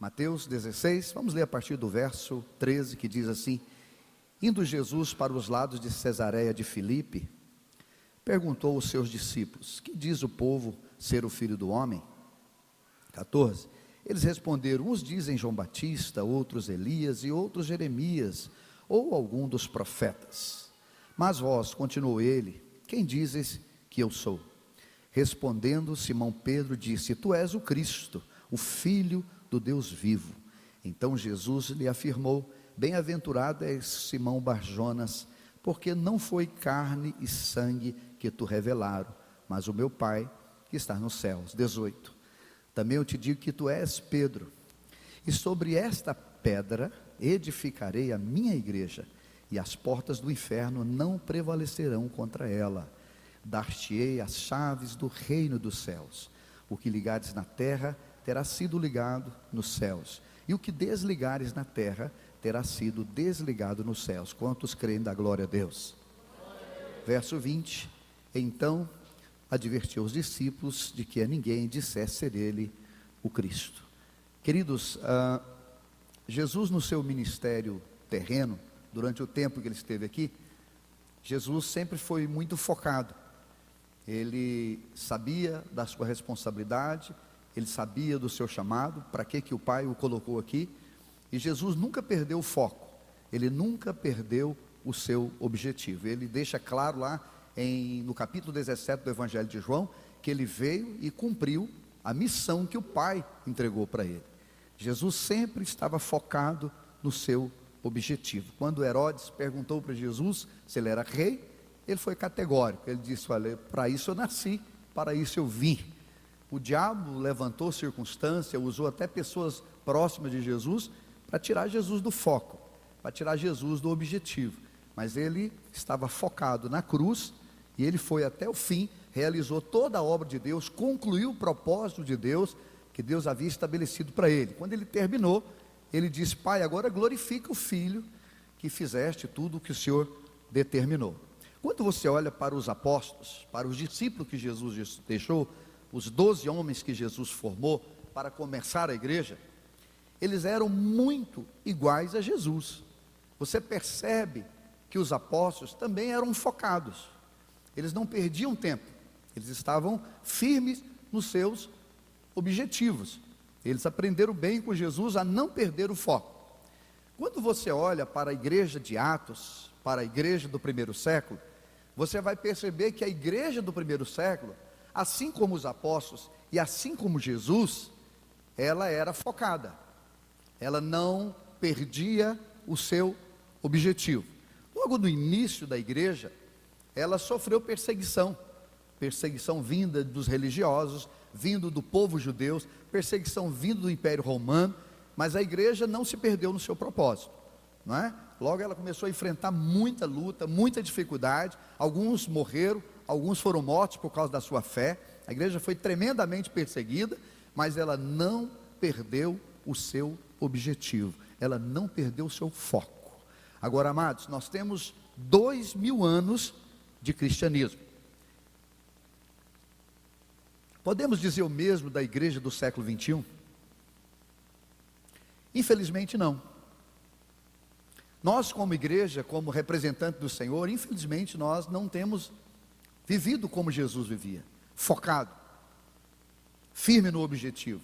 Mateus 16, vamos ler a partir do verso 13, que diz assim: Indo Jesus para os lados de Cesareia de Filipe, perguntou aos seus discípulos: Que diz o povo ser o Filho do Homem? 14. Eles responderam: uns dizem João Batista, outros Elias e outros Jeremias, ou algum dos profetas. Mas vós, continuou ele, quem dizes que eu sou? Respondendo, Simão Pedro disse: Tu és o Cristo, o Filho do Deus vivo. Então Jesus lhe afirmou: Bem-aventurado és Simão Barjonas, porque não foi carne e sangue que te revelaram, mas o meu Pai que está nos céus. 18. Também eu te digo que tu és Pedro, e sobre esta pedra edificarei a minha igreja, e as portas do inferno não prevalecerão contra ela. Dar-te-ei as chaves do reino dos céus. O que ligares na terra terá sido ligado nos céus, e o que desligares na terra terá sido desligado nos céus. Quantos creem da glória a Deus? Verso 20. Então advertiu os discípulos de que a ninguém dissesse ser ele o Cristo. Queridos, Jesus no seu ministério terreno, durante o tempo que ele esteve aqui, Jesus sempre foi muito focado. Ele sabia da sua responsabilidade, ele sabia do seu chamado, para que o Pai o colocou aqui, e Jesus nunca perdeu o foco, ele nunca perdeu o seu objetivo. Ele deixa claro lá no capítulo 17 do Evangelho de João, que ele veio e cumpriu a missão que o Pai entregou para ele. Jesus sempre estava focado no seu objetivo. Quando Herodes perguntou para Jesus se ele era rei, ele foi categórico, ele disse: olha, para isso eu nasci, para isso eu vim. O diabo levantou circunstância, usou até pessoas próximas de Jesus, para tirar Jesus do foco, para tirar Jesus do objetivo, mas ele estava focado na cruz, e ele foi até o fim, realizou toda a obra de Deus, concluiu o propósito de Deus, que Deus havia estabelecido para ele. Quando ele terminou, ele disse: Pai, agora glorifica o Filho, que fizeste tudo o que o Senhor determinou. Quando você olha para os apóstolos, para os discípulos que Jesus deixou, os 12 homens que Jesus formou para começar a igreja, eles eram muito iguais a Jesus. Você percebe que os apóstolos também eram focados, eles não perdiam tempo, eles estavam firmes nos seus objetivos, eles aprenderam bem com Jesus a não perder o foco. Quando você olha para a igreja de Atos, para a igreja do primeiro século, você vai perceber que a igreja do primeiro século, assim como os apóstolos e assim como Jesus, ela era focada, ela não perdia o seu objetivo. Logo no início da igreja, ela sofreu perseguição vinda dos religiosos, vindo do povo judeu, perseguição vindo do Império Romano, mas a igreja não se perdeu no seu propósito, não é? Logo ela começou a enfrentar muita luta, muita dificuldade, alguns morreram, alguns foram mortos por causa da sua fé. A igreja foi tremendamente perseguida, mas ela não perdeu o seu objetivo, ela não perdeu o seu foco. Agora, amados, nós temos 2000 anos de cristianismo. Podemos dizer o mesmo da igreja do século 21? Infelizmente não. Nós como igreja, como representante do Senhor, infelizmente nós não temos vivido como Jesus vivia, focado, firme no objetivo.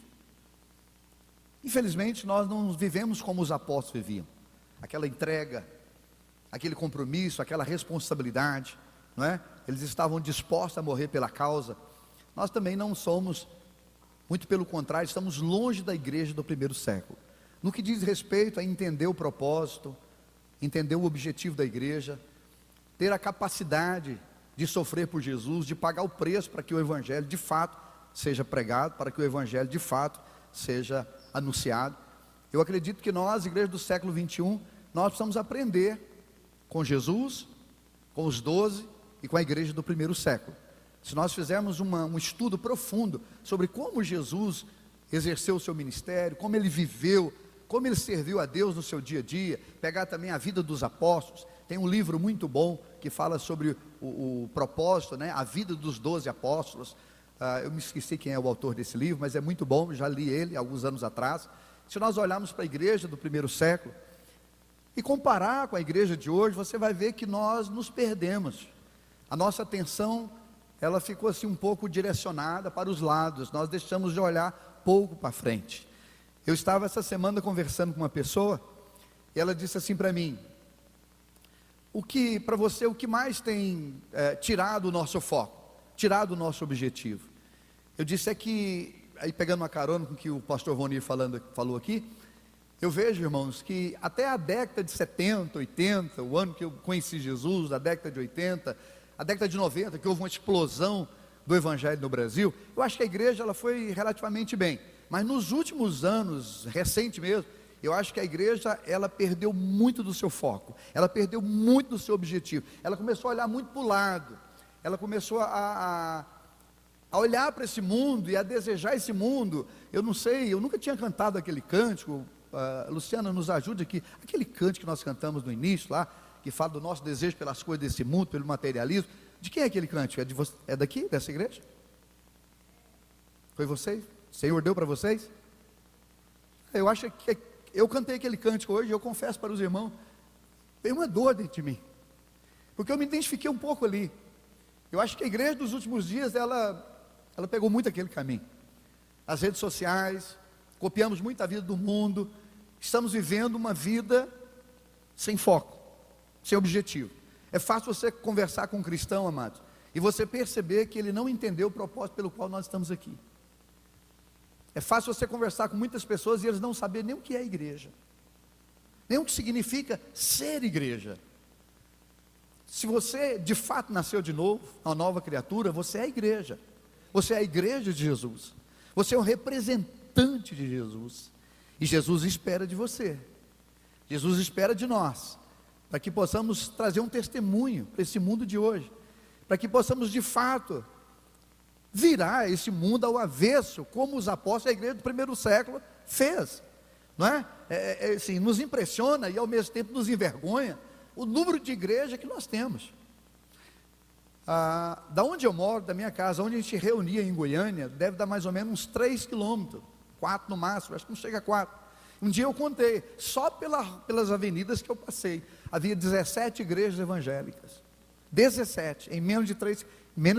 Infelizmente nós não vivemos como os apóstolos viviam, aquela entrega, aquele compromisso, aquela responsabilidade, não é? Eles estavam dispostos a morrer pela causa. Nós também não somos, muito pelo contrário, estamos longe da igreja do primeiro século, no que diz respeito a entender o propósito, entender o objetivo da igreja, ter a capacidade de sofrer por Jesus, de pagar o preço para que o evangelho de fato seja pregado, para que o evangelho de fato seja anunciado. Eu acredito que nós, igreja do século 21, nós precisamos aprender com Jesus, com os 12 e com a igreja do primeiro século. Se nós fizermos um estudo profundo sobre como Jesus exerceu o seu ministério, como ele viveu, como ele serviu a Deus no seu dia a dia, pegar também a vida dos apóstolos. Tem um livro muito bom que fala sobre o propósito, né? A vida dos 12 apóstolos. Eu me esqueci quem é o autor desse livro, mas é muito bom, já li ele alguns anos atrás. Se nós olharmos para a igreja do primeiro século e comparar com a igreja de hoje, você vai ver que nós nos perdemos. A nossa atenção, ela ficou assim um pouco direcionada para os lados, nós deixamos de olhar pouco para frente. Eu estava essa semana conversando com uma pessoa, e ela disse assim para mim: para você, o que mais tem tirado o nosso foco, tirado o nosso objetivo? Eu disse que, aí pegando uma carona com o que o pastor Vonir falou aqui, eu vejo, irmãos, que até a década de 70, 80, o ano que eu conheci Jesus, a década de 80, a década de 90, que houve uma explosão do evangelho no Brasil, eu acho que a igreja ela foi relativamente bem, mas nos últimos anos, recente mesmo, eu acho que a igreja ela perdeu muito do seu foco, ela perdeu muito do seu objetivo, ela começou a olhar muito para o lado, ela começou a olhar para esse mundo e a desejar esse mundo. Eu não sei, eu nunca tinha cantado aquele cântico, Luciana nos ajude aqui, aquele cântico que nós cantamos no início lá, que fala do nosso desejo pelas coisas desse mundo, pelo materialismo. De quem é aquele cântico? É daqui, dessa igreja? Foi vocês? O Senhor deu para vocês? Eu acho que eu cantei aquele cântico hoje, e eu confesso para os irmãos, tem uma dor dentro de mim, porque eu me identifiquei um pouco ali. Eu acho que a igreja dos últimos dias, ela pegou muito aquele caminho. As redes sociais, copiamos muito a vida do mundo, estamos vivendo uma vida sem foco, sem objetivo. É fácil você conversar com um cristão, amados, e você perceber que ele não entendeu o propósito pelo qual nós estamos aqui. É fácil você conversar com muitas pessoas e eles não saberem nem o que é igreja, nem o que significa ser igreja. Se você de fato nasceu de novo, uma nova criatura, você é a igreja. Você é a igreja de Jesus. Você é um representante de Jesus. E Jesus espera de você. Jesus espera de nós, para que possamos trazer um testemunho para esse mundo de hoje, para que possamos de fato virar esse mundo ao avesso, como os apóstolos da igreja do primeiro século fez, não é? Assim, nos impressiona e ao mesmo tempo nos envergonha o número de igreja que nós temos. Da onde eu moro, da minha casa, onde a gente reunia em Goiânia, deve dar mais ou menos uns 3 quilômetros, 4 no máximo, acho que não chega a 4. Um dia eu contei, só pelas avenidas que eu passei, havia 17 igrejas evangélicas, 17, em menos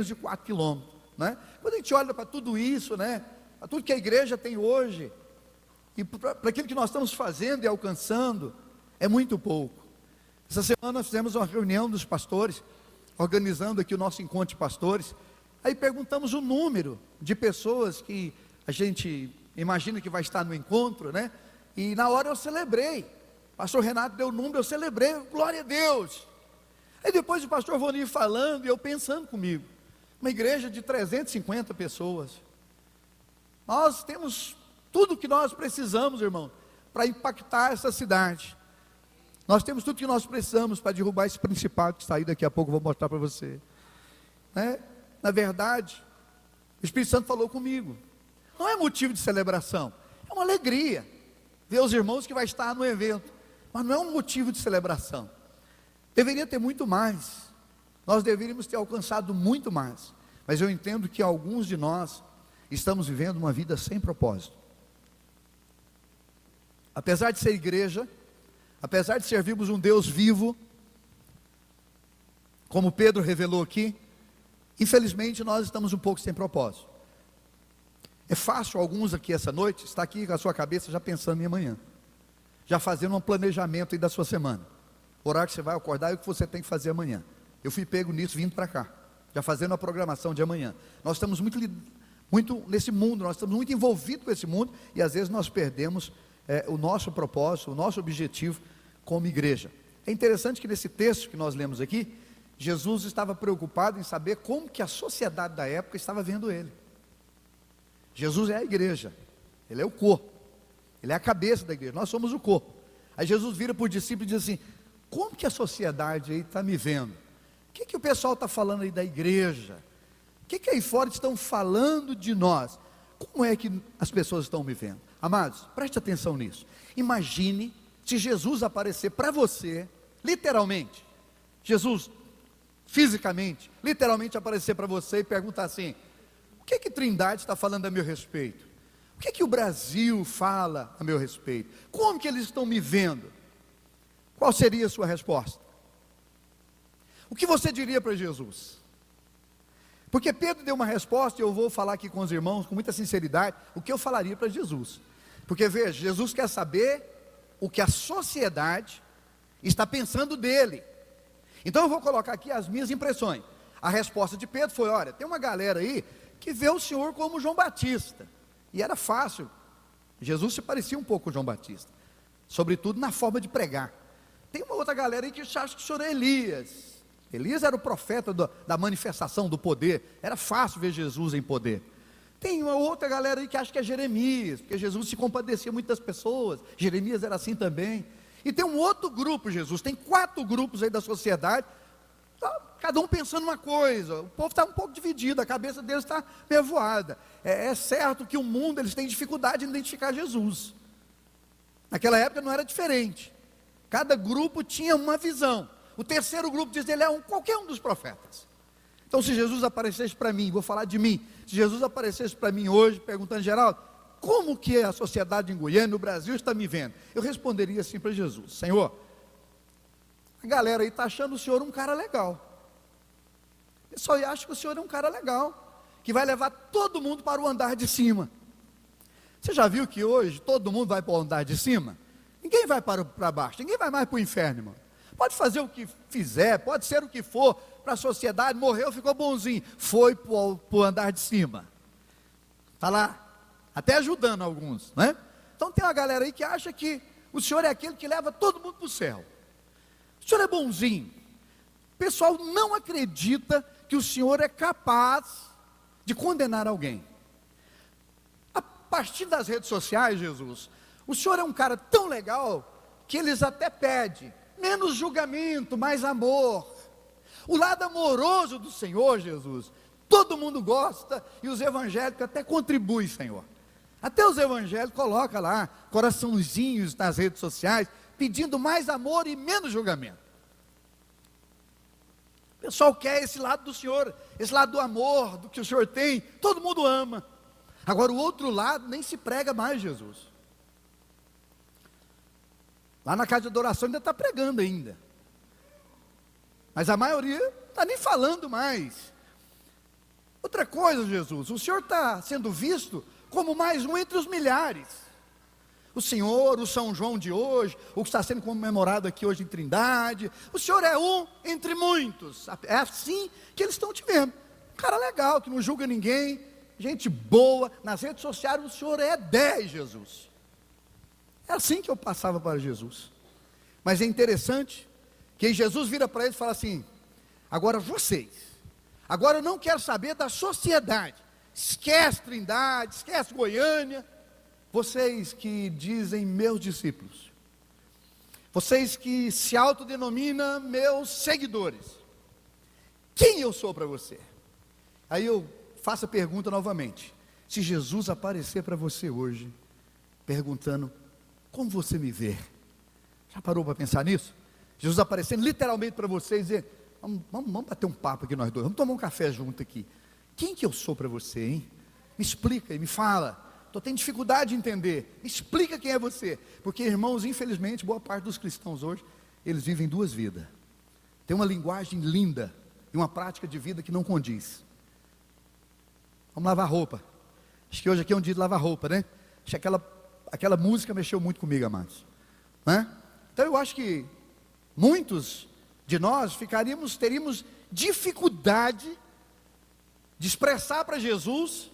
de 4 quilômetros, né? Quando a gente olha para tudo isso, né, para tudo que a igreja tem hoje, e para aquilo que nós estamos fazendo e alcançando, é muito pouco. Essa semana nós fizemos uma reunião dos pastores, organizando aqui o nosso encontro de pastores, aí perguntamos o número de pessoas que a gente imagina que vai estar no encontro, né? E na hora eu celebrei, pastor Renato deu o número, eu celebrei, glória a Deus. Aí depois o pastor Vonir falando, e eu pensando comigo, uma igreja de 350 pessoas, nós temos tudo o que nós precisamos, irmão, para impactar essa cidade. Nós temos tudo que nós precisamos para derrubar esse principado que está aí, daqui a pouco eu vou mostrar para você, né? Na verdade, o Espírito Santo falou comigo, não é motivo de celebração, é uma alegria ver os irmãos que vai estar no evento, mas não é um motivo de celebração. Deveria ter muito mais, nós deveríamos ter alcançado muito mais, mas eu entendo que alguns de nós estamos vivendo uma vida sem propósito. Apesar de ser igreja, apesar de servirmos um Deus vivo, como Pedro revelou aqui, infelizmente nós estamos um pouco sem propósito. É fácil alguns aqui essa noite, estar aqui com a sua cabeça já pensando em amanhã, já fazendo um planejamento aí da sua semana, o horário que você vai acordar e o que você tem que fazer amanhã. Eu fui pego nisso vindo para cá, já fazendo a programação de amanhã. Nós estamos muito nesse mundo, nós estamos muito envolvidos com esse mundo, e às vezes nós perdemos o nosso propósito, o nosso objetivo como igreja. É interessante que nesse texto que nós lemos aqui, Jesus estava preocupado em saber como que a sociedade da época estava vendo ele. Jesus é a igreja, ele é o corpo, ele é a cabeça da igreja, nós somos o corpo. Aí Jesus vira para o discípulo e diz assim: como que a sociedade aí está me vendo? O que o pessoal está falando aí da igreja? O que aí fora estão falando de nós? Como é que as pessoas estão me vendo? Amados, preste atenção nisso. Imagine se Jesus aparecer para você, literalmente, Jesus, fisicamente, literalmente aparecer para você e perguntar assim: o que Trindade está falando a meu respeito? O que o Brasil fala a meu respeito? Como que eles estão me vendo? Qual seria a sua resposta? O que você diria para Jesus? Porque Pedro deu uma resposta, e eu vou falar aqui com os irmãos com muita sinceridade, o que eu falaria para Jesus. Porque veja, Jesus quer saber o que a sociedade está pensando dele. Então eu vou colocar aqui as minhas impressões. A resposta de Pedro foi: olha, tem uma galera aí que vê o Senhor como João Batista. E era fácil. Jesus se parecia um pouco com João Batista, sobretudo na forma de pregar. Tem uma outra galera aí que acha que o Senhor é Elias. Elias era o profeta da manifestação do poder. Era fácil ver Jesus em poder. Tem uma outra galera aí que acha que é Jeremias, porque Jesus se compadecia muito das pessoas. Jeremias era assim também. E tem um outro grupo, Jesus, tem 4 grupos aí da sociedade, cada um pensando uma coisa. O povo está um pouco dividido, a cabeça deles está meio voada. É certo que o mundo, eles têm dificuldade em identificar Jesus. Naquela época não era diferente. Cada grupo tinha uma visão. O terceiro grupo diz: ele é qualquer um dos profetas. Então, se Jesus aparecesse para mim, vou falar de mim, se Jesus aparecesse para mim hoje, perguntando: Geraldo, como que a sociedade em Goiânia, no Brasil, está me vendo? Eu responderia assim para Jesus: Senhor, a galera aí está achando o Senhor um cara legal. Eu só acho que o Senhor é um cara legal, que vai levar todo mundo para o andar de cima. Você já viu que hoje todo mundo vai para o andar de cima? Ninguém vai para baixo, ninguém vai mais para o inferno, irmão. Pode fazer o que fizer, pode ser o que for, para a sociedade, morreu, ficou bonzinho, foi para o andar de cima, está lá, até ajudando alguns, né? Então tem uma galera aí que acha que o Senhor é aquele que leva todo mundo para o céu. O Senhor é bonzinho. O pessoal não acredita que o Senhor é capaz de condenar alguém. A partir das redes sociais, Jesus, o Senhor é um cara tão legal que eles até pedem menos julgamento, mais amor. O lado amoroso do Senhor, Jesus, todo mundo gosta, e os evangélicos até contribuem, Senhor. Até os evangélicos colocam lá coraçãozinhos nas redes sociais, pedindo mais amor e menos julgamento. O pessoal quer esse lado do Senhor, esse lado do amor, do que o Senhor tem, todo mundo ama. Agora o outro lado nem se prega mais, Jesus. Lá na casa de adoração ainda está pregando ainda, mas a maioria está nem falando mais. Outra coisa, Jesus, o Senhor está sendo visto como mais um entre os milhares. O Senhor, o São João de hoje, o que está sendo comemorado aqui hoje em Trindade, o Senhor é um entre muitos. É assim que eles estão te vendo. Um cara legal, que não julga ninguém, gente boa. Nas redes sociais o Senhor é 10, Jesus. É assim que eu passava para Jesus. Mas é interessante que Jesus vira para eles e fala assim: agora vocês, agora eu não quero saber da sociedade, esquece Trindade, esquece Goiânia, vocês que dizem meus discípulos, vocês que se autodenominam meus seguidores, quem eu sou para você? Aí eu faço a pergunta novamente: se Jesus aparecer para você hoje, perguntando: como você me vê? Já parou para pensar nisso? Jesus aparecendo literalmente para você e dizer: vamos bater um papo aqui nós dois, vamos tomar um café junto aqui. Quem que eu sou para você, hein? Me explica e me fala. Estou tendo dificuldade de entender. Me explica quem é você. Porque, irmãos, infelizmente, boa parte dos cristãos hoje, eles vivem 2 vidas. Tem uma linguagem linda e uma prática de vida que não condiz. Vamos lavar roupa. Acho que hoje aqui é um dia de lavar roupa, né? Acho que aquela música mexeu muito comigo, amados, né? Então eu acho que muitos de nós teríamos dificuldade de expressar para Jesus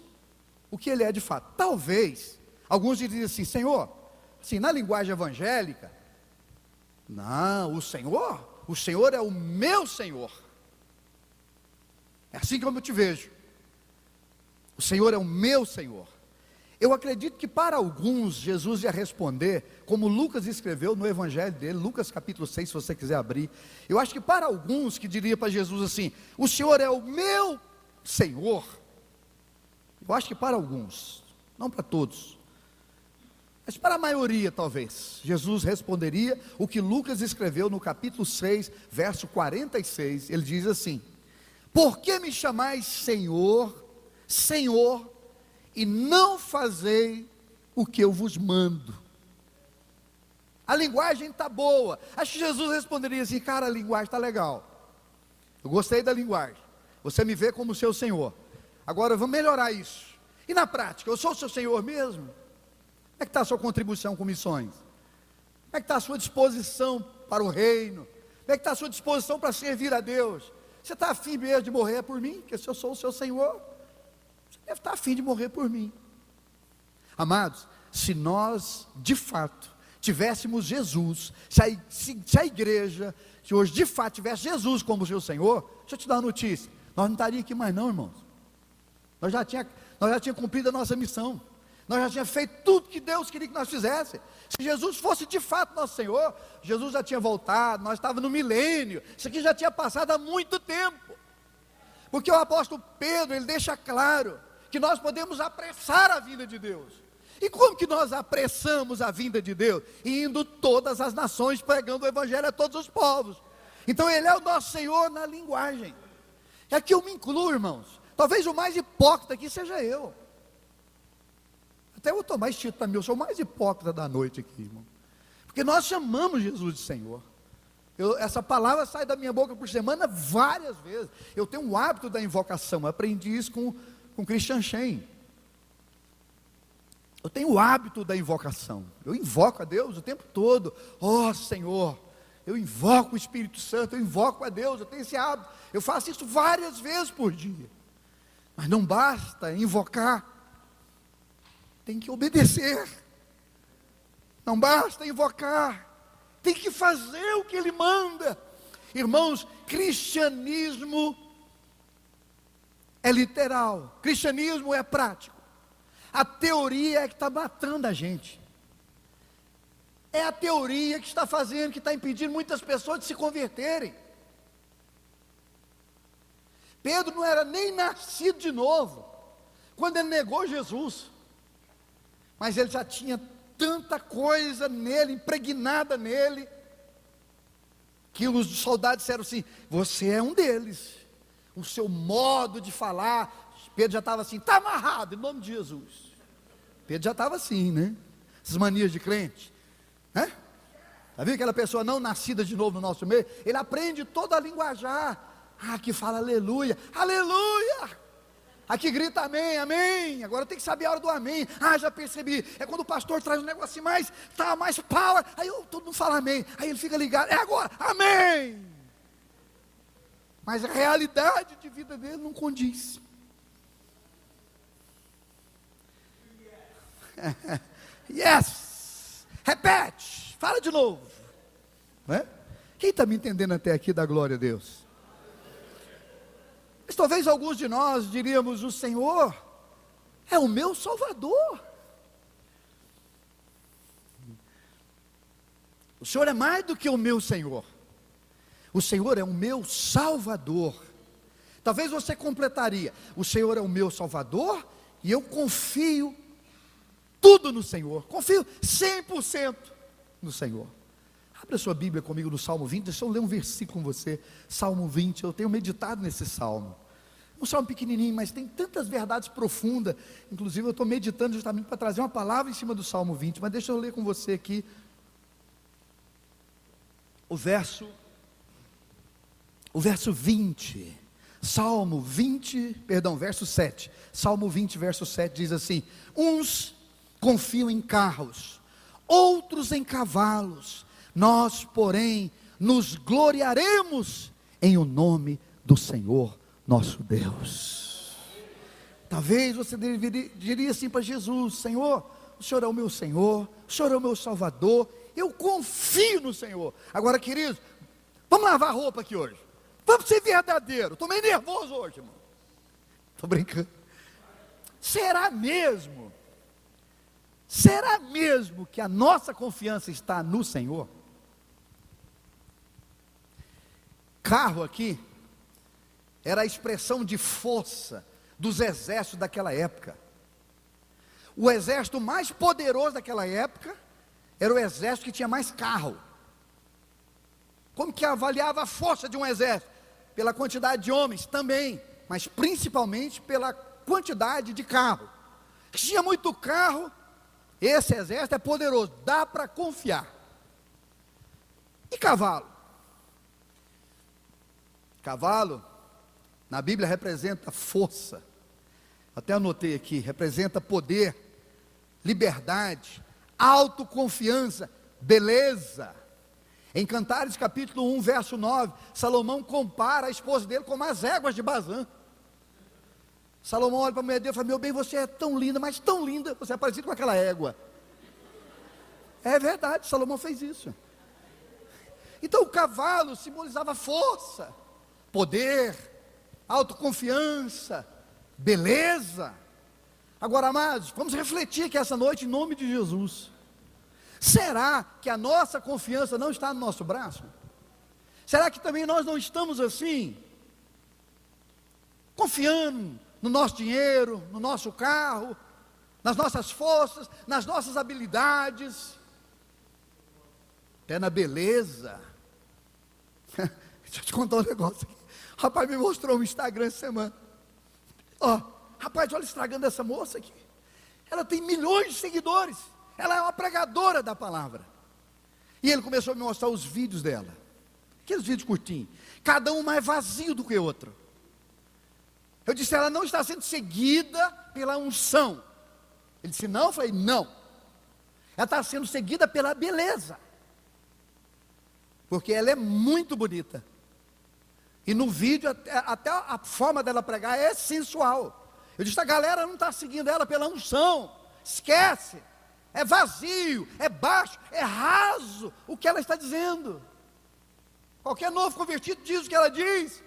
o que Ele é de fato. Talvez alguns diriam assim: Senhor, assim, na linguagem evangélica, não, o Senhor é o meu Senhor. É assim como eu te vejo. O Senhor é o meu Senhor. Eu acredito que para alguns Jesus ia responder, como Lucas escreveu no evangelho dele, Lucas capítulo 6, se você quiser abrir. Eu acho que para alguns que diria para Jesus assim: o Senhor é o meu Senhor. Eu acho que para alguns, não para todos, mas para a maioria talvez, Jesus responderia o que Lucas escreveu no capítulo 6, verso 46, ele diz assim: por que me chamais Senhor, Senhor, e não fazei o que eu vos mando. A linguagem está boa. Acho que Jesus responderia assim: cara, a linguagem está legal, eu gostei da linguagem, você me vê como seu Senhor, agora vamos melhorar isso. E na prática, eu sou o seu Senhor mesmo? Como é que está a sua contribuição com missões? Como é que está a sua disposição para o reino? Como é que está a sua disposição para servir a Deus? Você está afim mesmo de morrer por mim? Porque se eu sou o seu Senhor, você deve estar afim de morrer por mim. Amados, se nós de fato tivéssemos Jesus, se a igreja, se hoje de fato tivesse Jesus como seu Senhor, deixa eu te dar uma notícia: nós não estaríamos aqui mais não, irmãos. Nós já tínhamos cumprido a nossa missão, nós já tínhamos feito tudo que Deus queria que nós fizéssemos. Se Jesus fosse de fato nosso Senhor, Jesus já tinha voltado, nós estávamos no milênio, isso aqui já tinha passado há muito tempo. Porque o apóstolo Pedro, ele deixa claro que nós podemos apressar a vinda de Deus. E como que nós apressamos a vinda de Deus? Indo todas as nações, pregando o evangelho a todos os povos. Então ele é o nosso Senhor na linguagem. É que eu me incluo, irmãos. Talvez o mais hipócrita aqui seja eu. Até eu vou tomar esse título para mim: eu sou o mais hipócrita da noite aqui, irmão. Porque nós chamamos Jesus de Senhor. Essa palavra sai da minha boca por semana várias vezes. Eu tenho um hábito da invocação, eu aprendi isso com Christian Shen. Eu tenho o hábito da invocação, eu invoco a Deus o tempo todo. Ó Senhor, eu invoco o Espírito Santo, eu invoco a Deus, eu tenho esse hábito, eu faço isso várias vezes por dia. Mas não basta invocar, tem que obedecer. Não basta invocar, tem que fazer o que Ele manda. Irmãos, cristianismo é literal, cristianismo é prático. A teoria é que está matando a gente. É a teoria que está fazendo, que está impedindo muitas pessoas de se converterem. Pedro não era nem nascido de novo quando ele negou Jesus, mas ele já tinha tanta coisa nele, impregnada nele, que os soldados disseram assim: você é um deles. O seu modo de falar. Pedro já estava assim: está amarrado, em nome de Jesus. Pedro já estava assim, né? Essas manias de crente, né? Está vendo aquela pessoa não nascida de novo no nosso meio? Ele aprende toda a linguajar. Aqui fala aleluia, aleluia. Aqui grita amém, amém. Agora tem que saber a hora do amém. Já percebi. É quando o pastor traz um negócio mais, tá mais power. Aí todo mundo fala amém. Aí ele fica ligado. É agora, amém. Mas a realidade de vida dele não condiz. Yes. Repete. Fala de novo. Né? Quem está me entendendo até aqui, dá glória a Deus. Mas talvez alguns de nós diríamos: o Senhor é o meu Salvador. O Senhor é mais do que o meu Senhor. O Senhor é o meu Salvador. Talvez você completaria: o Senhor é o meu Salvador e eu confio tudo no Senhor. Confio 100% no Senhor. Abra sua Bíblia comigo no Salmo 20, deixa eu ler um versículo com você. Salmo 20, eu tenho meditado nesse salmo. Um salmo pequenininho, mas tem tantas verdades profundas. Inclusive eu estou meditando justamente para trazer uma palavra em cima do Salmo 20. Mas deixa eu ler com você aqui o verso 20. Salmo 20, perdão, verso 7. Salmo 20, verso 7 diz assim: uns confiam em carros, outros em cavalos. Nós, porém, nos gloriaremos em o nome do Senhor nosso Deus. Talvez você diria assim para Jesus: Senhor, o Senhor é o meu Senhor, o Senhor é o meu Salvador, eu confio no Senhor. Agora, queridos, vamos lavar roupa aqui hoje. Vamos ser verdadeiro. Estou meio nervoso hoje, irmão. Estou brincando. Será mesmo que a nossa confiança está no Senhor? Carro aqui era a expressão de força dos exércitos daquela época. O exército mais poderoso daquela época era o exército que tinha mais carro. Como que avaliava a força de um exército? Pela quantidade de homens também, mas principalmente pela quantidade de carro. Tinha muito carro, esse exército é poderoso, dá para confiar. E cavalo? Cavalo, na Bíblia, representa força. Até anotei aqui, representa poder, liberdade, autoconfiança, beleza. Em Cantares capítulo 1, verso 9, Salomão compara a esposa dele com as éguas de Bazã. Salomão olha para a mulher dele e fala: meu bem, você é tão linda, mas tão linda, você é parecido com aquela égua. É verdade, Salomão fez isso. Então o cavalo simbolizava força, poder, autoconfiança, beleza. Agora, amados, vamos refletir aqui essa noite em nome de Jesus. Será que a nossa confiança não está no nosso braço? Será que também nós não estamos assim, confiando no nosso dinheiro, no nosso carro, nas nossas forças, nas nossas habilidades, até na beleza? Deixa eu te contar um negócio aqui. O rapaz me mostrou um Instagram essa semana. Rapaz, olha o Instagram dessa moça aqui. Ela tem milhões de seguidores. Ela é uma pregadora da palavra. E ele começou a me mostrar os vídeos dela. Aqueles vídeos curtinhos. Cada um mais vazio do que o outro. Eu disse: ela não está sendo seguida pela unção. Ele disse: não. Eu falei: não. Ela está sendo seguida pela beleza. Porque ela é muito bonita. E no vídeo, até a forma dela pregar é sensual. Eu disse: a galera não está seguindo ela pela unção. Esquece. É vazio, é baixo, é raso o que ela está dizendo. Qualquer novo convertido diz o que ela diz.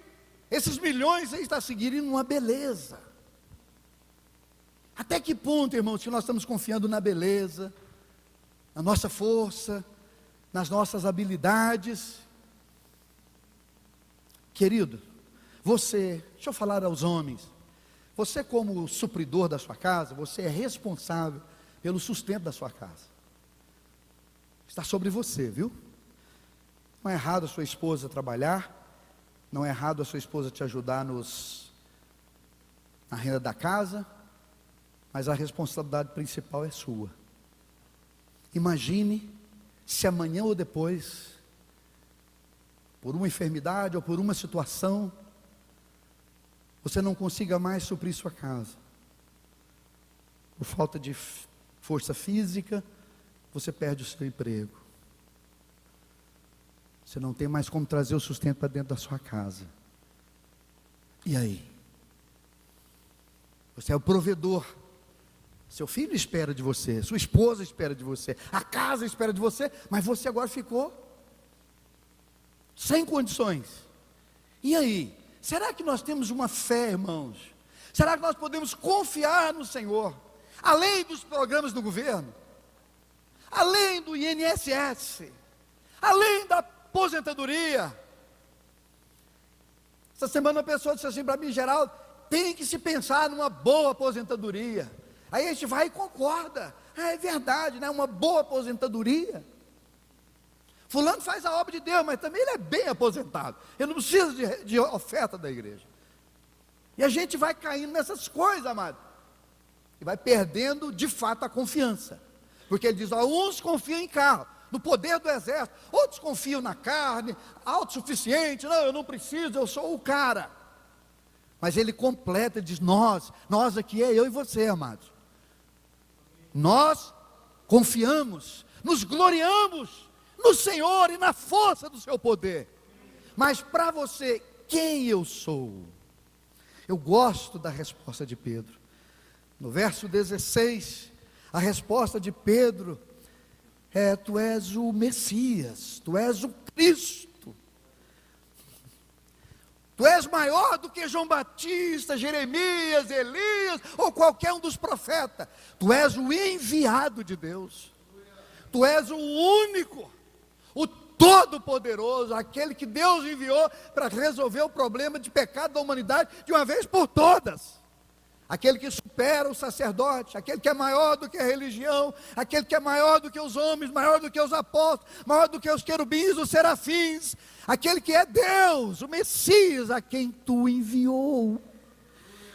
Esses milhões aí estão seguindo uma beleza. Até que ponto, irmãos, que nós estamos confiando na beleza, na nossa força, nas nossas habilidades? Querido, deixa eu falar aos homens, você como supridor da sua casa, você é responsável pelo sustento da sua casa. Está sobre você, viu? Não é errado a sua esposa trabalhar, não é errado a sua esposa te ajudar na renda da casa, mas a responsabilidade principal é sua. Imagine se amanhã ou depois, por uma enfermidade ou por uma situação, você não consiga mais suprir sua casa. Por falta de força física, você perde o seu emprego. Você não tem mais como trazer o sustento para dentro da sua casa. E aí? Você é o provedor. Seu filho espera de você, sua esposa espera de você, a casa espera de você, mas você agora ficou sem condições. E aí? Será que nós temos uma fé, irmãos? Será que nós podemos confiar no Senhor? Além dos programas do governo, além do INSS, além da aposentadoria. Essa semana uma pessoa disse assim para mim: Geraldo, tem que se pensar numa boa aposentadoria. Aí a gente vai e concorda. É verdade, né? Uma boa aposentadoria. Fulano faz a obra de Deus, mas também ele é bem aposentado. Ele não precisa de oferta da igreja. E a gente vai caindo nessas coisas, amado. E vai perdendo de fato a confiança. Porque ele diz: uns confiam em carro, no poder do exército, outros confiam na carne, autossuficiente. Não, eu não preciso, eu sou o cara. Mas ele completa e diz: nós aqui é eu e você, amados. Nós confiamos, nos gloriamos no Senhor e na força do seu poder. Mas para você, quem eu sou? Eu gosto da resposta de Pedro. No verso 16, a resposta de Pedro é: tu és o Messias, tu és o Cristo. Tu és maior do que João Batista, Jeremias, Elias ou qualquer um dos profetas. Tu és o enviado de Deus. Tu és o único, o todo-poderoso, aquele que Deus enviou para resolver o problema de pecado da humanidade de uma vez por todas. Aquele que supera o sacerdote, aquele que é maior do que a religião, aquele que é maior do que os homens, maior do que os apóstolos, maior do que os querubins, os serafins, aquele que é Deus, o Messias, a quem tu enviou.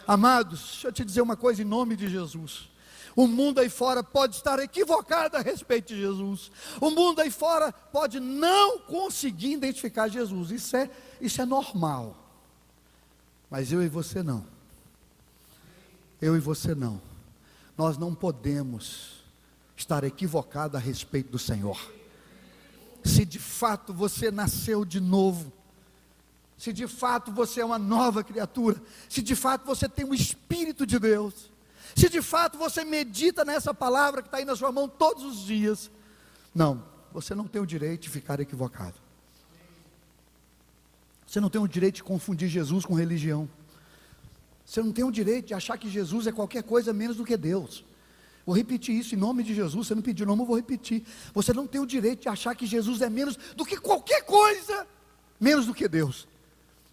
Amados, deixa eu te dizer uma coisa em nome de Jesus. O mundo aí fora pode estar equivocado a respeito de Jesus. O mundo aí fora pode não conseguir identificar Jesus. Isso é normal. Mas eu e você não. Eu e você não. Nós não podemos estar equivocado a respeito do Senhor. Se de fato você nasceu de novo, se de fato você é uma nova criatura, se de fato você tem o Espírito de Deus, se de fato você medita nessa palavra que está aí na sua mão todos os dias, não, você não tem o direito de ficar equivocado. Você não tem o direito de confundir Jesus com religião. Você não tem o direito de achar que Jesus é qualquer coisa menos do que Deus. Vou repetir isso em nome de Jesus. Você não pediu não, mas eu vou repetir. Você não tem o direito de achar que Jesus é menos do que qualquer coisa menos do que Deus,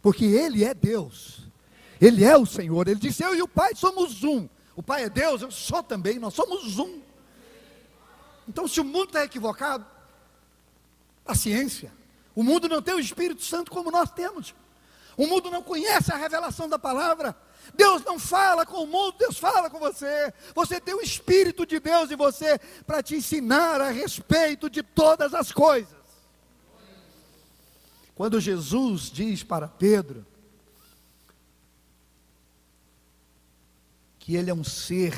porque Ele é Deus, Ele é o Senhor. Ele disse: eu e o Pai somos um. O Pai é Deus, eu sou também, nós somos um. Então, se o mundo está equivocado, paciência. O mundo não tem o Espírito Santo como nós temos. O mundo não conhece a revelação da palavra. Deus não fala com o mundo, Deus fala com você. Você tem o Espírito de Deus em você para te ensinar a respeito de todas as coisas. Quando Jesus diz para Pedro que ele é um ser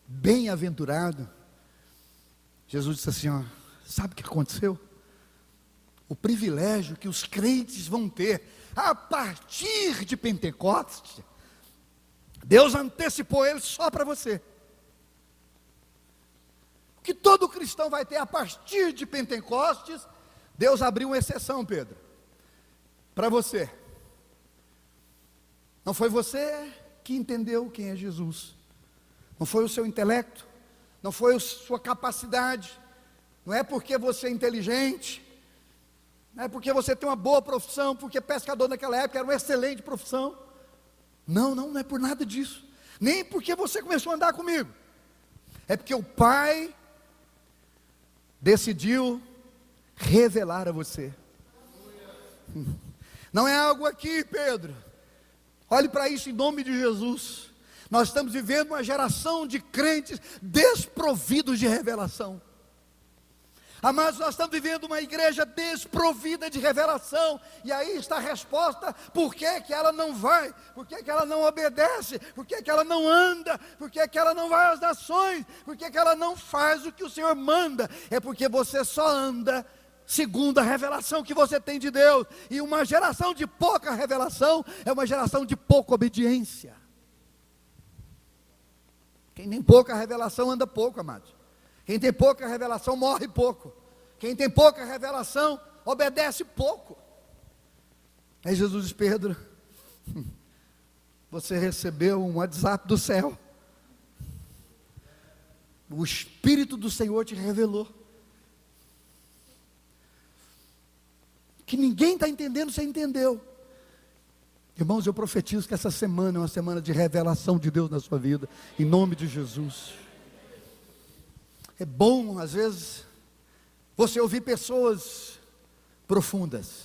bem-aventurado, Jesus disse assim: ó, sabe o que aconteceu? O privilégio que os crentes vão ter a partir de Pentecostes, Deus antecipou ele só para você. O que todo cristão vai ter a partir de Pentecostes, Deus abriu uma exceção, Pedro, para você. Não foi você que entendeu quem é Jesus, não foi o seu intelecto, não foi a sua capacidade, não é porque você é inteligente, não é porque você tem uma boa profissão, porque pescador naquela época era uma excelente profissão. Não é por nada disso. Nem porque você começou a andar comigo. É porque o Pai decidiu revelar a você. Não é algo aqui, Pedro. Olhe para isso em nome de Jesus. Nós estamos vivendo uma geração de crentes desprovidos de revelação. Amados, nós estamos vivendo uma igreja desprovida de revelação, e aí está a resposta: por que que ela não vai, por que que ela não obedece, por que que ela não anda, por que que ela não vai às nações, por que que ela não faz o que o Senhor manda? É porque você só anda segundo a revelação que você tem de Deus, e uma geração de pouca revelação é uma geração de pouca obediência. Quem tem pouca revelação anda pouco, amados. Quem tem pouca revelação morre pouco. Quem tem pouca revelação obedece pouco. Aí Jesus diz: Pedro, você recebeu um WhatsApp do céu. O Espírito do Senhor te revelou. Que ninguém está entendendo, você entendeu. Irmãos, eu profetizo que essa semana é uma semana de revelação de Deus na sua vida, em nome de Jesus. É bom, às vezes, você ouvir pessoas profundas.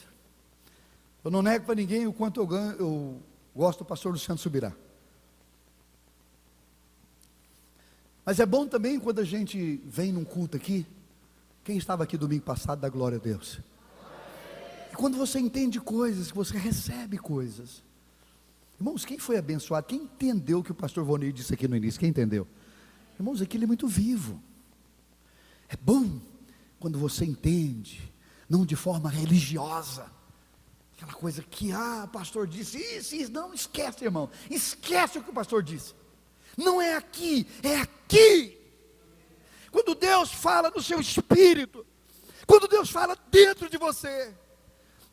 Eu não nego para ninguém o quanto eu gosto do pastor Luciano Subirá. Mas é bom também quando a gente vem num culto aqui. Quem estava aqui domingo passado, dá glória a Deus. E quando você entende coisas, que você recebe coisas. Irmãos, quem foi abençoado? Quem entendeu o que o pastor Vonei disse aqui no início? Quem entendeu? Irmãos, aquilo é muito vivo. É bom quando você entende, não de forma religiosa, aquela coisa que, o pastor disse isso, não, esquece, irmão, esquece o que o pastor disse, não é aqui, é aqui. Quando Deus fala no seu espírito, quando Deus fala dentro de você,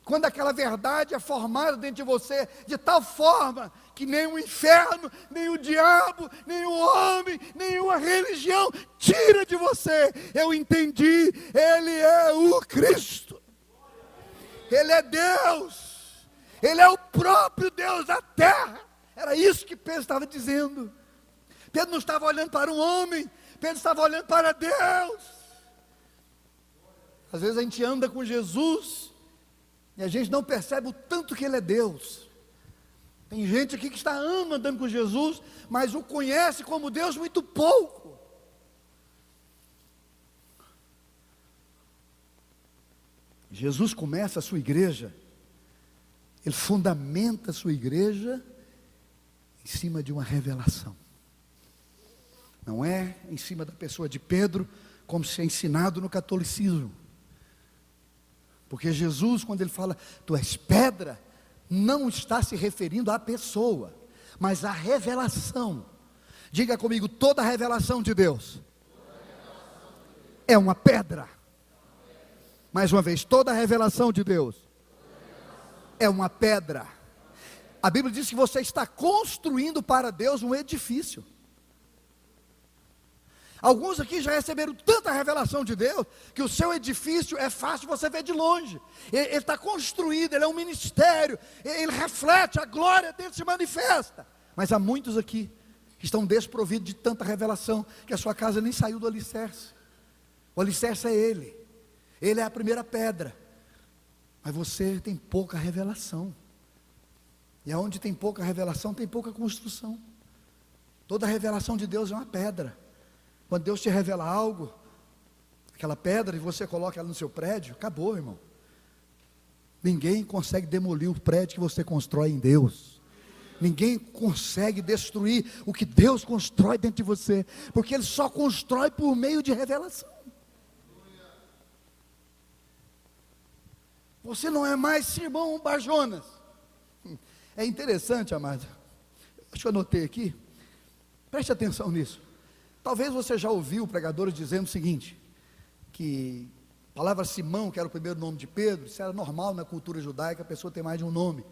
quando aquela verdade é formada dentro de você, de tal forma, que nem o inferno, nem o diabo, nem o homem, nenhuma religião, tira de você. Eu entendi, Ele é o Cristo, Ele é Deus, Ele é o próprio Deus da terra. Era isso que Pedro estava dizendo. Pedro não estava olhando para um homem, Pedro estava olhando para Deus. Às vezes a gente anda com Jesus, e a gente não percebe o tanto que Ele é Deus. Tem gente aqui que está anos andando com Jesus, mas o conhece como Deus muito pouco. Jesus começa a sua igreja, Ele fundamenta a sua igreja em cima de uma revelação. Não é em cima da pessoa de Pedro, como se é ensinado no catolicismo. Porque Jesus, quando Ele fala, tu és pedra, não está se referindo à pessoa, mas à revelação. Diga comigo, toda revelação de Deus é uma pedra. Mais uma vez, toda revelação de Deus é uma pedra. A Bíblia diz que você está construindo para Deus um edifício. Alguns aqui já receberam tanta revelação de Deus, que o seu edifício é fácil você ver de longe. Ele está construído, ele é um ministério, ele reflete, a glória dele se manifesta. Mas há muitos aqui que estão desprovidos de tanta revelação, que a sua casa nem saiu do alicerce. O alicerce é Ele, Ele é a primeira pedra. Mas você tem pouca revelação. E aonde tem pouca revelação, tem pouca construção. Toda revelação de Deus é uma pedra. Quando Deus te revela algo, aquela pedra, e você coloca ela no seu prédio, acabou, irmão. Ninguém consegue demolir o prédio que você constrói em Deus. Ninguém consegue destruir o que Deus constrói dentro de você, porque Ele só constrói por meio de revelação. Você não é mais Simão Bar-Jonas. É interessante, amado. Acho que eu anotei aqui. Preste atenção nisso. Talvez você já ouviu pregadores dizendo o seguinte, que a palavra Simão, que era o primeiro nome de Pedro, isso era normal na cultura judaica, a pessoa tem mais de um nome.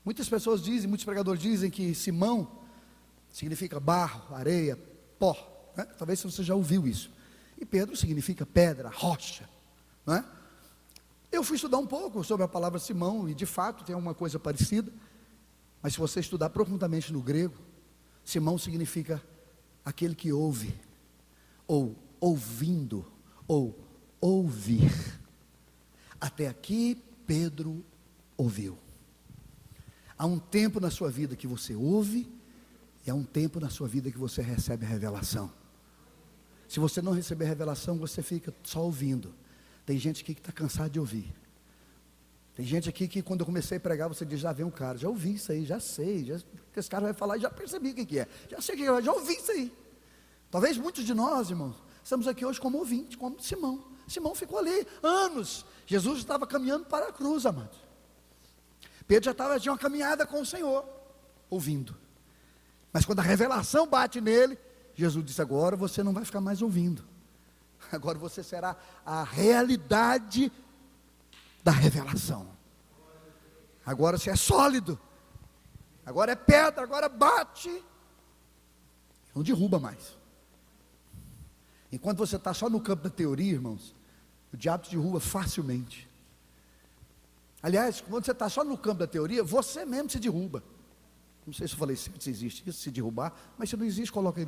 Muitas pessoas dizem, muitos pregadores dizem que Simão significa barro, areia, pó, né? Talvez você já ouviu isso. E Pedro significa pedra, rocha, não é? Eu fui estudar um pouco sobre a palavra Simão, e de fato tem uma coisa parecida, mas se você estudar profundamente no grego, Simão significa aquele que ouve, ou ouvindo, ou ouvir. Até aqui Pedro ouviu. Há um tempo na sua vida que você ouve, e há um tempo na sua vida que você recebe revelação. Se você não receber revelação, você fica só ouvindo. Tem gente aqui que está cansado de ouvir. Tem gente aqui que quando eu comecei a pregar, você diz, já vem um cara, já ouvi isso aí, já sei, esse cara vai falar, já percebi o que é, já sei o que é, já ouvi isso aí. Talvez muitos de nós, irmãos, estamos aqui hoje como ouvintes, como Simão. Simão ficou ali anos. Jesus estava caminhando para a cruz, amados. Pedro já tinha uma caminhada com o Senhor, ouvindo. Mas quando a revelação bate nele, Jesus disse, agora você não vai ficar mais ouvindo. Agora você será a realidade da revelação. Agora você é sólido. Agora é pedra, agora bate. Não derruba mais. Enquanto você está só no campo da teoria, irmãos, o diabo te derruba facilmente. Aliás, quando você está só no campo da teoria, você mesmo se derruba. Não sei se eu falei certo, se existe isso, se derrubar, mas se não existe, coloca aí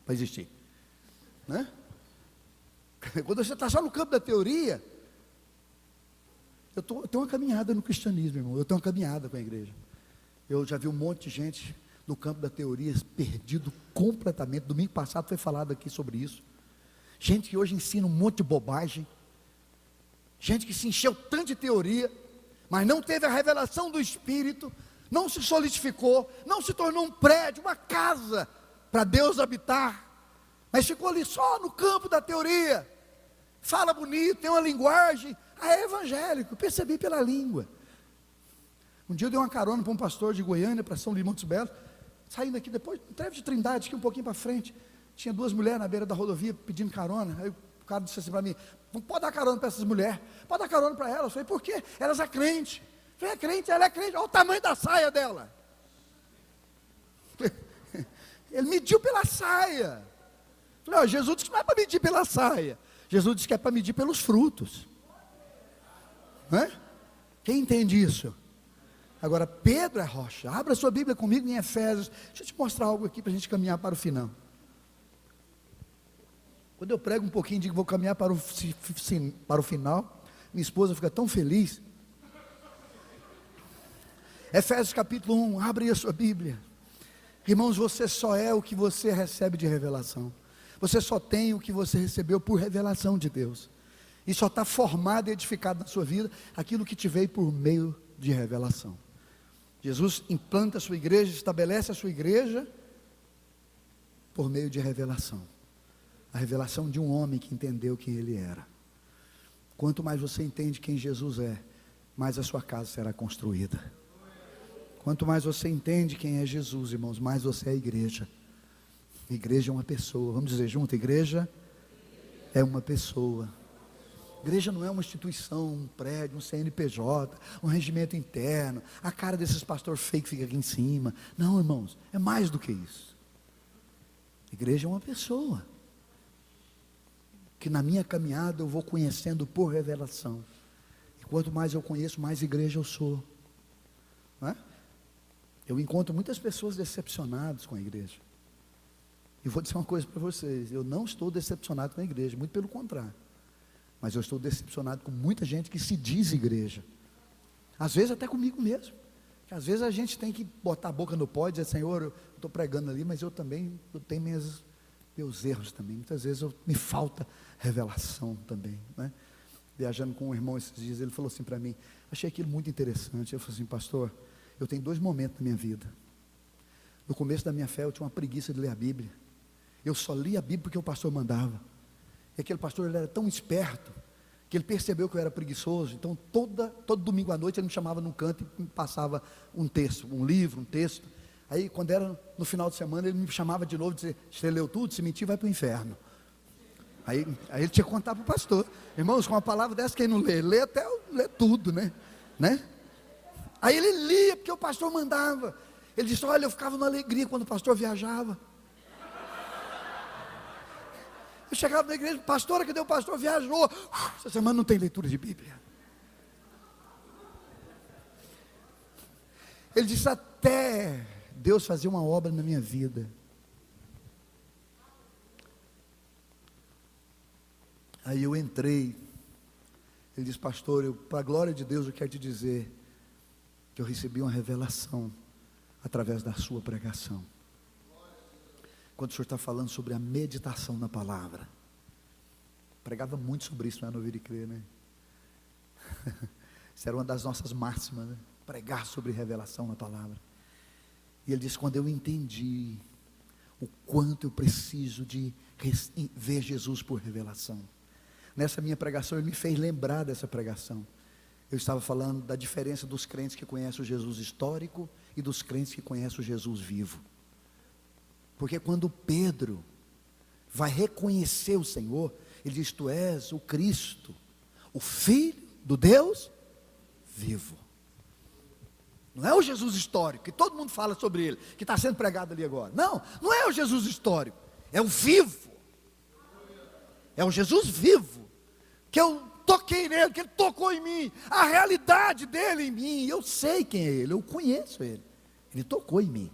para existir. Né? Quando você está só no campo da teoria, eu tenho uma caminhada no cristianismo, irmão. Eu tenho uma caminhada com a igreja. Eu já vi um monte de gente no campo da teoria perdido completamente. Domingo passado foi falado aqui sobre isso. Gente que hoje ensina um monte de bobagem. Gente que se encheu tanto de teoria, mas não teve a revelação do Espírito, não se solidificou, não se tornou um prédio, uma casa para Deus habitar, mas ficou ali só no campo da teoria. Fala bonito, tem uma linguagem, é evangélico, percebi pela língua. Um dia eu dei uma carona para um pastor de Goiânia, para São Luís Montes Belos, saindo aqui depois, Trevo de Trindade, aqui um pouquinho para frente, tinha duas mulheres na beira da rodovia pedindo carona. Aí o cara disse assim para mim, pode dar carona para essas mulheres, pode dar carona para elas. Eu falei, por quê? Elas é crente. Eu falei, é crente, ela é crente, olha o tamanho da saia dela. Ele mediu pela saia. Eu falei, ó, Jesus disse que não é para medir pela saia, Jesus disse que é para medir pelos frutos. Né? Quem entende isso? Agora, Pedro é rocha. Abra sua Bíblia comigo em Efésios. Deixa eu te mostrar algo aqui para a gente caminhar para o final. Quando eu prego um pouquinho, digo que vou caminhar para o final, minha esposa fica tão feliz. Efésios capítulo 1, abre aí a sua Bíblia. Irmãos, você só é o que você recebe de revelação. Você só tem o que você recebeu por revelação de Deus. E só está formado e edificado na sua vida aquilo que te veio por meio de revelação. Jesus implanta a sua igreja, estabelece a sua igreja por meio de revelação. A revelação de um homem que entendeu quem ele era. Quanto mais você entende quem Jesus é, mais a sua casa será construída. Quanto mais você entende quem é Jesus, irmãos, mais você é a igreja. Igreja é uma pessoa. Vamos dizer junto, igreja é uma pessoa. Igreja não é uma instituição, um prédio, um CNPJ, um regimento interno. A cara desses pastores fake fica aqui em cima. Não, irmãos, é mais do que isso. Igreja é uma pessoa que na minha caminhada eu vou conhecendo por revelação. E quanto mais eu conheço, mais igreja eu sou. Não é? Eu encontro muitas pessoas decepcionadas com a igreja. E vou dizer uma coisa para vocês: eu não estou decepcionado com a igreja, muito pelo contrário. Mas eu estou decepcionado com muita gente que se diz igreja. Às vezes até comigo mesmo. Às vezes a gente tem que botar a boca no pó e dizer: Senhor, eu estou pregando ali, mas eu também tenho meus erros também. Muitas vezes me falta revelação também, né? Viajando com um irmão esses dias, ele falou assim para mim, achei aquilo muito interessante. Eu falei assim: pastor, eu tenho 2 momentos na minha vida. No começo da minha fé eu tinha uma preguiça de ler a Bíblia. Eu só lia a Bíblia porque o pastor mandava. E aquele pastor, ele era tão esperto que ele percebeu que eu era preguiçoso. Então todo domingo à noite ele me chamava num canto e me passava um texto, um livro, um texto. Aí quando era no final de semana ele me chamava de novo e dizia: você leu tudo? Se mentir vai para o inferno. Aí ele tinha que contar para o pastor. Irmãos, com uma palavra dessa, quem não lê até lê tudo, né? Aí ele lia, porque o pastor mandava. Ele disse: olha, eu ficava na alegria quando o pastor viajava. Eu chegava na igreja: pastora, cadê o pastor? Viajou. Essa semana não tem leitura de Bíblia. Ele disse: até Deus fazer uma obra na minha vida. Aí eu entrei. Ele disse: pastor, para a glória de Deus, eu quero te dizer que eu recebi uma revelação através da sua pregação. Quando o senhor está falando sobre a meditação na palavra, pregava muito sobre isso, não é? No Ouvir e Crer, né? Isso era uma das nossas máximas, né? Pregar sobre revelação na palavra. E ele disse: quando eu entendi o quanto eu preciso de ver Jesus por revelação, nessa minha pregação ele me fez lembrar dessa pregação. Eu estava falando da diferença dos crentes que conhecem o Jesus histórico e dos crentes que conhecem o Jesus vivo. Porque quando Pedro vai reconhecer o Senhor, ele diz: tu és o Cristo, o Filho do Deus vivo. Não é o Jesus histórico, que todo mundo fala sobre ele, que está sendo pregado ali agora. Não é o Jesus histórico, é o vivo. É o Jesus vivo, que eu toquei nele, que ele tocou em mim, a realidade dele em mim. Eu sei quem é ele, eu conheço ele, ele tocou em mim.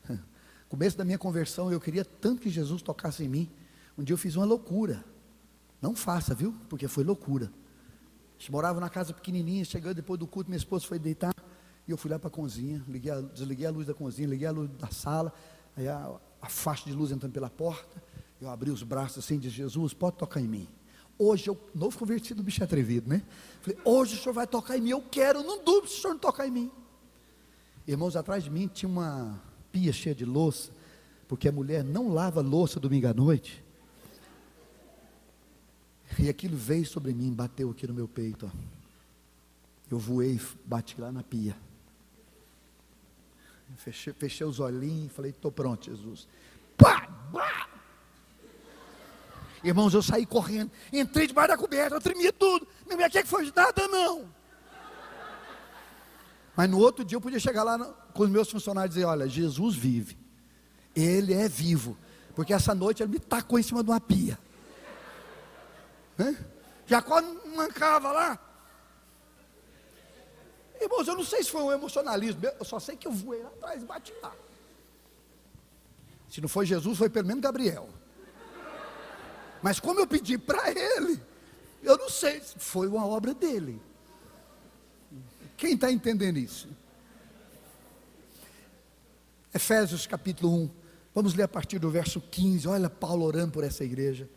No começo da minha conversão, eu queria tanto que Jesus tocasse em mim. Um dia eu fiz uma loucura. Não faça, viu? Porque foi loucura. A gente morava na casa pequenininha, chegando depois do culto, minha esposa foi deitar, e eu fui lá para a cozinha, desliguei a luz da cozinha, liguei a luz da sala, aí a faixa de luz entrando pela porta, eu abri os braços assim e disse: Jesus, pode tocar em mim. Hoje, novo convertido, bicho atrevido, né? Falei: hoje o senhor vai tocar em mim, eu quero, não dúvida se o senhor não tocar em mim. Irmãos, atrás de mim tinha uma pia cheia de louça, porque a mulher não lava louça domingo à noite. E aquilo veio sobre mim, bateu aqui no meu peito, ó. Eu voei, bati lá na pia. Fechei os olhinhos e falei: estou pronto, Jesus. Pá, pá. Irmãos, eu saí correndo, entrei debaixo da coberta, eu tremia tudo. Minha mulher: que foi? Nada não. Mas no outro dia eu podia chegar lá com os meus funcionários e dizer: olha, Jesus vive, Ele é vivo, porque essa noite Ele me tacou em cima de uma pia. Jacó mancava lá. Irmãos, eu não sei se foi um emocionalismo, eu só sei que eu voei lá atrás e bati lá. Se não foi Jesus, foi pelo menos Gabriel. Mas como eu pedi para ele, eu não sei se foi uma obra dele. Quem está entendendo isso? Efésios capítulo 1, vamos ler a partir do verso 15, olha Paulo orando por essa igreja.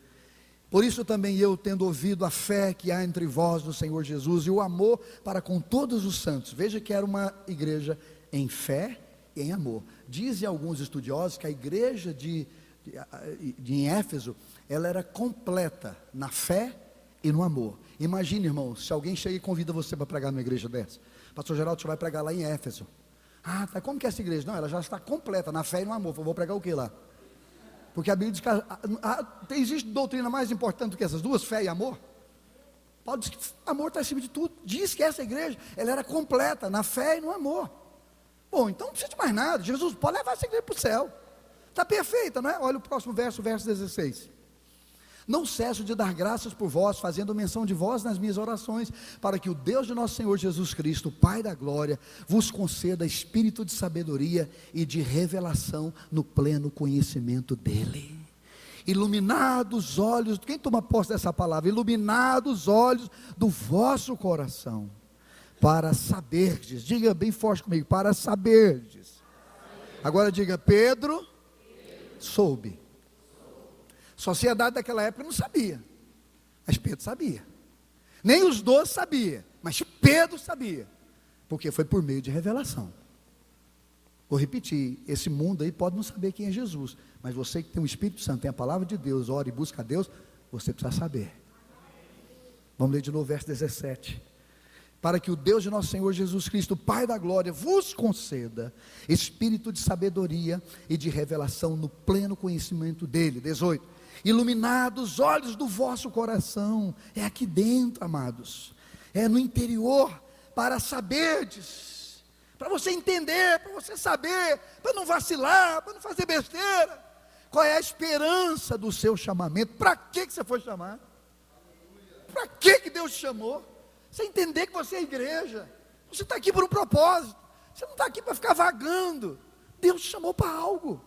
Por isso também eu, tendo ouvido a fé que há entre vós no Senhor Jesus, e o amor para com todos os santos, veja que era uma igreja em fé e em amor. Dizem alguns estudiosos que a igreja de Éfeso, ela era completa na fé e no amor. Imagine, irmãos, se alguém chega e convida você para pregar numa igreja dessa. Pastor Geraldo, você vai pregar lá em Éfeso. Ah, tá, como que é essa igreja? Não, ela já está completa na fé e no amor. Vou pregar o que lá? Porque a Bíblia diz que existe doutrina mais importante do que essas duas, fé e amor? Paulo diz que amor está acima de tudo. Diz que essa igreja, ela era completa na fé e no amor. Bom, então não precisa de mais nada. Jesus pode levar essa igreja para o céu. Está perfeita, não é? Olha o próximo verso, verso 16. Não cesso de dar graças por vós, fazendo menção de vós nas minhas orações, para que o Deus de nosso Senhor Jesus Cristo, Pai da glória, vos conceda espírito de sabedoria e de revelação no pleno conhecimento dEle. Iluminados os olhos, quem toma posse dessa palavra? Iluminados os olhos do vosso coração, para saberdes, diga bem forte comigo, para saberdes. Agora diga, Pedro soube. Sociedade daquela época não sabia, mas Pedro sabia. Nem os 12 sabiam, mas Pedro sabia, porque foi por meio de revelação. Vou repetir, esse mundo aí pode não saber quem é Jesus, mas você que tem o Espírito Santo, tem a palavra de Deus, ora e busca a Deus, você precisa saber. Vamos ler de novo o verso 17. Para que o Deus de nosso Senhor Jesus Cristo, Pai da glória, vos conceda espírito de sabedoria e de revelação no pleno conhecimento dEle. 18. Iluminados os olhos do vosso coração, é aqui dentro, amados, é no interior, para saberdes, para você entender, para você saber, para não vacilar, para não fazer besteira, qual é a esperança do seu chamamento, para que você foi chamado, para que Deus te chamou, você entender que você é igreja, você está aqui por um propósito, você não está aqui para ficar vagando, Deus te chamou para algo,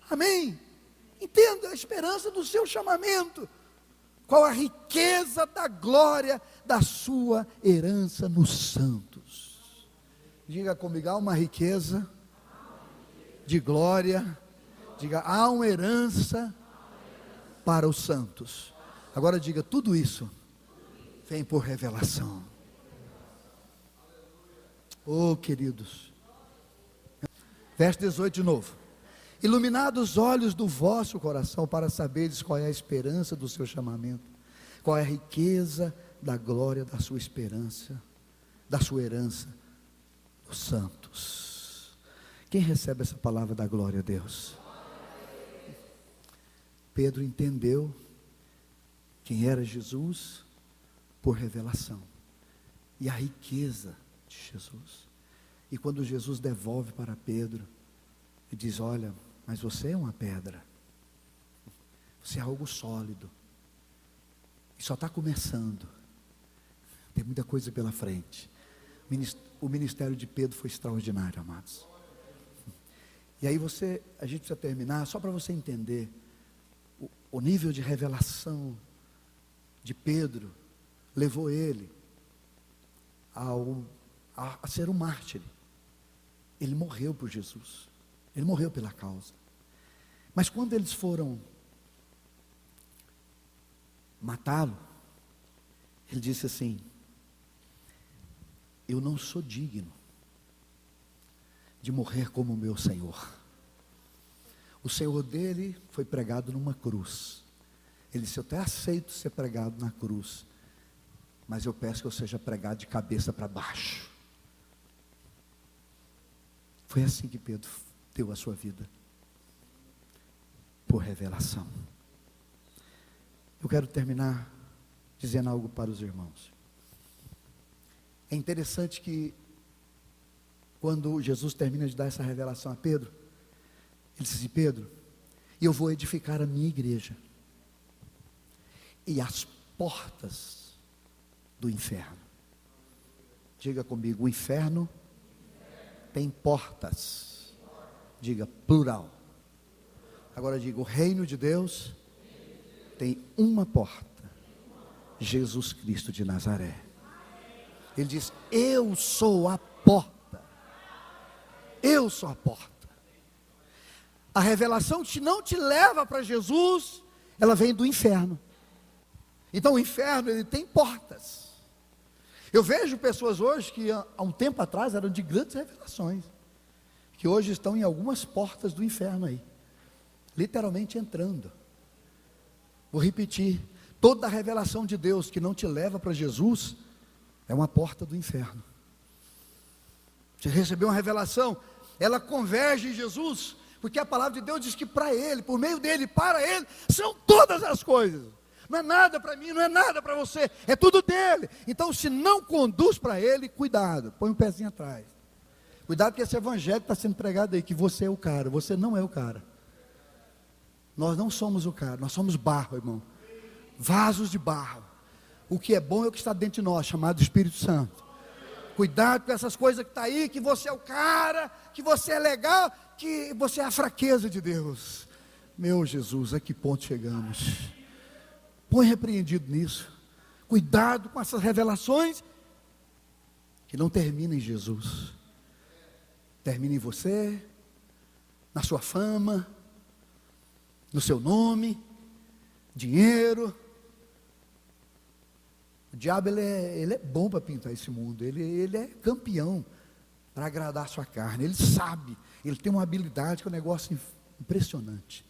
amém? Entenda a esperança do seu chamamento, qual a riqueza da glória da sua herança nos santos. Diga comigo, há uma riqueza de glória, diga, há uma herança para os santos. Agora diga, tudo isso vem por revelação. Oh, queridos, verso 18 de novo. Iluminados os olhos do vosso coração, para saberes qual é a esperança do seu chamamento, qual é a riqueza da glória da sua esperança, da sua herança, os santos. Quem recebe essa palavra da glória a Deus? Pedro entendeu quem era Jesus por revelação, e a riqueza de Jesus. E quando Jesus devolve para Pedro, e diz, olha, mas você é uma pedra, você é algo sólido, e só está começando, tem muita coisa pela frente. O ministério de Pedro foi extraordinário, amados. E aí a gente precisa terminar, só para você entender, o nível de revelação de Pedro, levou ele a ser um mártir. Ele morreu por Jesus, ele morreu pela causa. Mas quando eles foram matá-lo, ele disse assim, eu não sou digno de morrer como o meu Senhor. O Senhor dele foi pregado numa cruz. Ele disse, eu até aceito ser pregado na cruz, mas eu peço que eu seja pregado de cabeça para baixo. Foi assim que Pedro deu a sua vida, por revelação. Eu quero terminar dizendo algo para os irmãos. É interessante que quando Jesus termina de dar essa revelação a Pedro, ele disse assim, Pedro, eu vou edificar a minha igreja, e as portas do inferno, diga comigo, o inferno tem portas, diga plural. Agora diga, o reino de Deus tem uma porta, Jesus Cristo de Nazaré. Ele diz, eu sou a porta, eu sou a porta. A revelação que não te leva para Jesus, ela vem do inferno. Então o inferno, ele tem portas. Eu vejo pessoas hoje que há um tempo atrás eram de grandes revelações, que hoje estão em algumas portas do inferno aí, literalmente entrando. Vou repetir, toda a revelação de Deus que não te leva para Jesus, é uma porta do inferno. Você recebeu uma revelação, ela converge em Jesus, porque a palavra de Deus diz que para Ele, por meio dEle, para Ele, são todas as coisas. Não é nada para mim, não é nada para você, é tudo dEle. Então se não conduz para Ele, cuidado, põe um pezinho atrás. Cuidado que esse evangelho está sendo pregado aí, que você é o cara, você não é o cara. Nós não somos o cara, nós somos barro, irmão. Vasos de barro. O que é bom é o que está dentro de nós, chamado Espírito Santo. Cuidado com essas coisas que estão aí, que você é o cara, que você é legal, que você é a fraqueza de Deus. Meu Jesus, a que ponto chegamos? Põe repreendido nisso. Cuidado com essas revelações que não terminam em Jesus. Termina em você, na sua fama, no seu nome, dinheiro. O diabo ele é bom para pintar esse mundo, ele é campeão para agradar a sua carne, ele sabe, ele tem uma habilidade que é um negócio impressionante.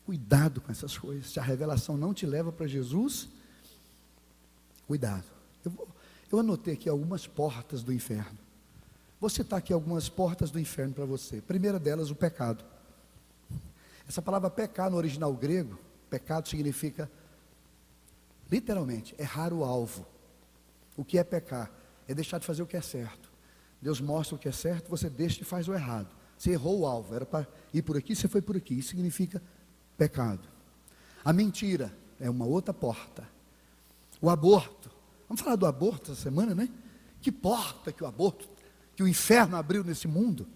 Cuidado com essas coisas, se a revelação não te leva para Jesus, cuidado. Eu anotei aqui algumas portas do inferno, vou citar aqui algumas portas do inferno para você. Primeira delas, o pecado. Essa palavra pecar no original grego, pecado significa, literalmente, errar o alvo. O que é pecar? É deixar de fazer o que é certo. Deus mostra o que é certo, você deixa e faz o errado. Você errou o alvo, era para ir por aqui, você foi por aqui. Isso significa pecado. A mentira é uma outra porta. O aborto, vamos falar do aborto essa semana, né? Que porta que o aborto, que o inferno abriu nesse mundo.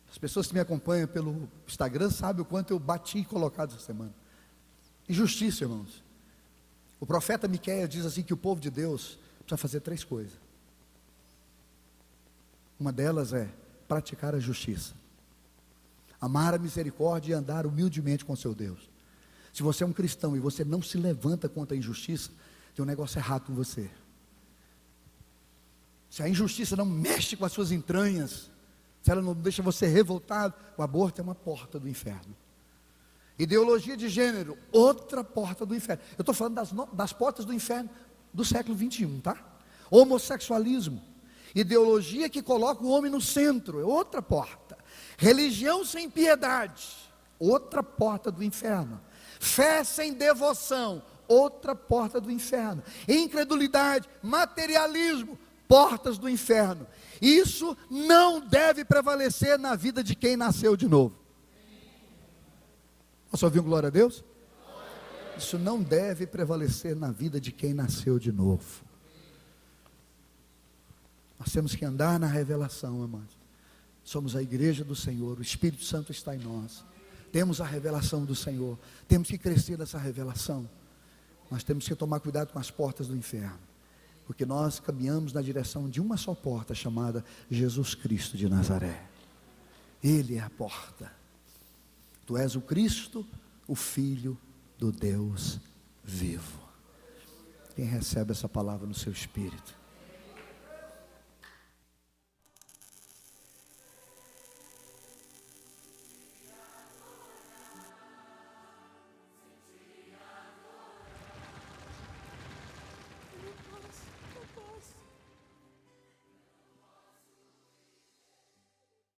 As pessoas que me acompanham pelo Instagram sabem o quanto eu bati colocado essa semana. Injustiça, irmãos. O profeta Miqueias diz assim que o povo de Deus precisa fazer 3 coisas. Uma delas é praticar a justiça, amar a misericórdia e andar humildemente com seu Deus. Se você é um cristão e você não se levanta contra a injustiça, tem um negócio errado com você. Se a injustiça não mexe com as suas entranhas, se ela não deixa você revoltado, o aborto é uma porta do inferno. Ideologia de gênero, outra porta do inferno. Eu estou falando das portas do inferno do século 21, tá? Homossexualismo, ideologia que coloca o homem no centro, é outra porta. Religião sem piedade, outra porta do inferno. Fé sem devoção, outra porta do inferno. Incredulidade, materialismo, portas do inferno. Isso não deve prevalecer na vida de quem nasceu de novo. Posso ouvir um glória a Deus? Isso não deve prevalecer na vida de quem nasceu de novo. Nós temos que andar na revelação, amados. Somos a igreja do Senhor, o Espírito Santo está em nós. Temos a revelação do Senhor, temos que crescer nessa revelação. Nós temos que tomar cuidado com as portas do inferno, porque nós caminhamos na direção de uma só porta, chamada Jesus Cristo de Nazaré. Ele é a porta. Tu és o Cristo, o Filho do Deus vivo. Quem recebe essa palavra no seu espírito?